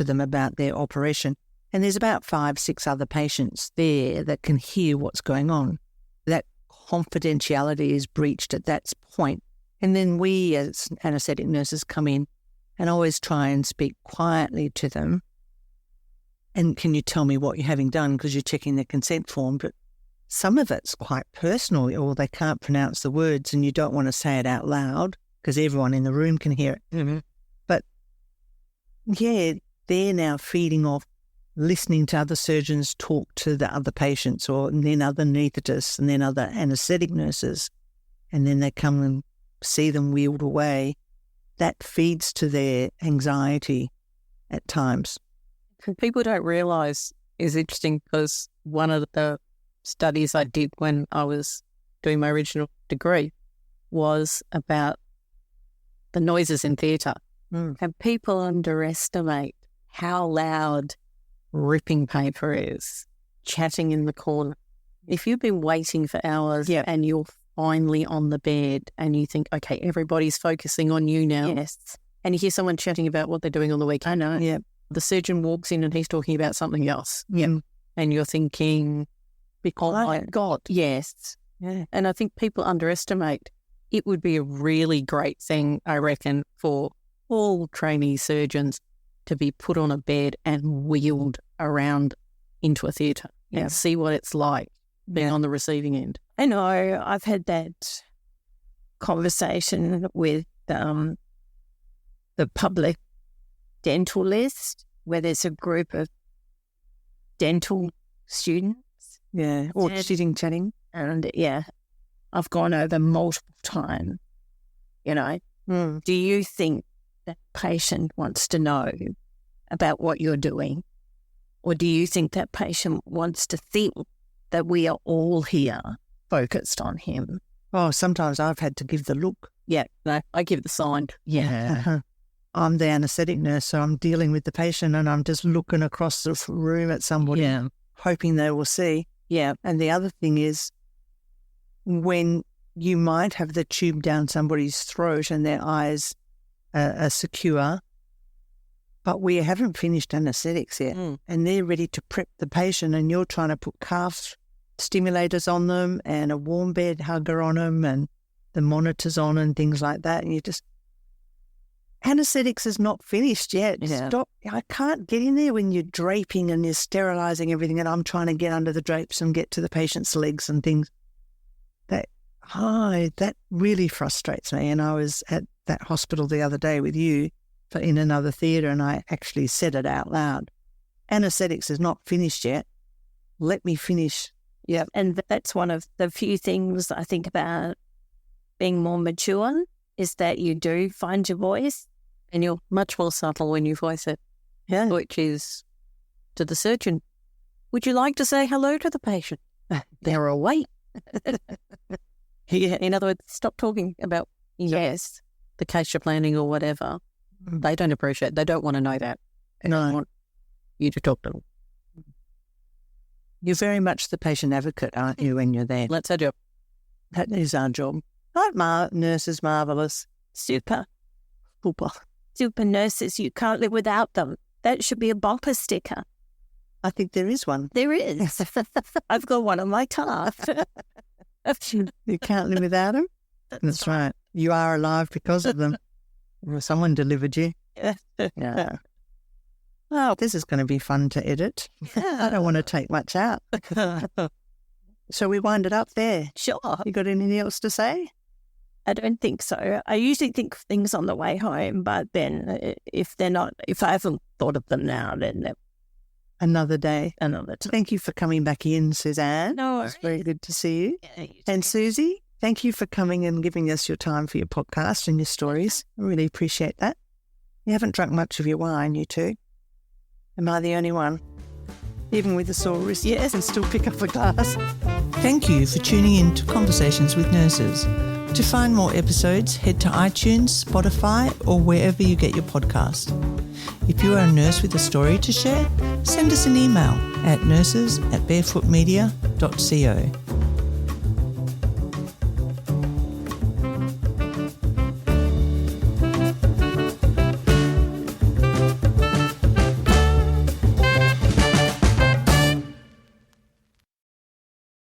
to them about their operation. And there's about 5, 6 other patients there that can hear what's going on. That confidentiality is breached at that point. And then we as anaesthetic nurses come in and always try and speak quietly to them. And can you tell me what you're having done, because you're checking their consent form? But some of it's quite personal, or they can't pronounce the words and you don't want to say it out loud because everyone in the room can hear it. Mm-hmm. But yeah, they're now feeding off listening to other surgeons talk to the other patients, and then other anaesthetists and then other anaesthetic nurses. And then they come and see them wheeled away. That feeds to their anxiety at times. People don't realise is interesting, because one of the studies I did when I was doing my original degree was about the noises in theatre. And people underestimate how loud ripping paper is, chatting in the corner. If you've been waiting for hours and you're finally on the bed and you think, okay, everybody's focusing on you now. Yes. And you hear someone chatting about what they're doing on the weekend. I know. Yeah. The surgeon walks in and he's talking about something else. Yeah. And you're thinking, oh my God. Yes. Yeah. And I think people underestimate. It would be a really great thing, I reckon, for all trainee surgeons to be put on a bed and wheeled around into a theatre and see what it's like being on the receiving end. I know I've had that conversation with the public dental list, where there's a group of dental students. Yeah, or sitting chatting. And I've gone over multiple times, Do you think that patient wants to know about what you're doing? Or do you think that patient wants to think that we are all here focused on him? Oh, sometimes I've had to give the look. Yeah, no, I give the sign. Yeah. I'm the anaesthetic nurse, so I'm dealing with the patient and I'm just looking across the room at somebody, hoping they will see. Yeah. And the other thing is, when you might have the tube down somebody's throat and their eyes are secure, but we haven't finished anaesthetics yet, and they're ready to prep the patient, and you're trying to put calf stimulators on them and a warm bed hugger on them and the monitors on and things like that, and you just... Anaesthetics is not finished yet. Yeah. Stop. I can't get in there when you're draping and you're sterilising everything, and I'm trying to get under the drapes and get to the patient's legs and things. That really frustrates me. And I was at that hospital the other day with you in another theatre, and I actually said it out loud. Anaesthetics is not finished yet. Let me finish. Yeah, and that's one of the few things I think about being more mature, is that you do find your voice. And you're much more subtle when you voice it, which is to the surgeon. Would you like to say hello to the patient? They're awake. In other words, stop talking about the case you're planning or whatever. They don't appreciate. They don't want to know that. They want you to talk to them. You're very much the patient advocate, aren't you, when you're there? That's our job. That is our job. Nurses, marvellous. Super nurses, you can't live without them. That should be a bumper sticker. I think there is one. There is. I've got one on my car. You can't live without them? That's right. You are alive because of them. Well, someone delivered you. Yeah. Oh, this is going to be fun to edit. I don't want to take much out. So we wind it up there. Sure. You got anything else to say? I don't think so. I usually think of things on the way home, but then if I haven't thought of them now, then another day. Another time. Thank you for coming back in, Suzanne. No, it's very good to see you. Yeah, you and Susie, thank you for coming and giving us your time for your podcast and your stories. I really appreciate that. You haven't drunk much of your wine, you two. Am I the only one? Even with a sore wrist, yes, and still pick up a glass. Thank you for tuning in to Conversations with Nurses. To find more episodes, head to iTunes, Spotify, or wherever you get your podcast. If you are a nurse with a story to share, send us an email at nurses@barefootmedia.co.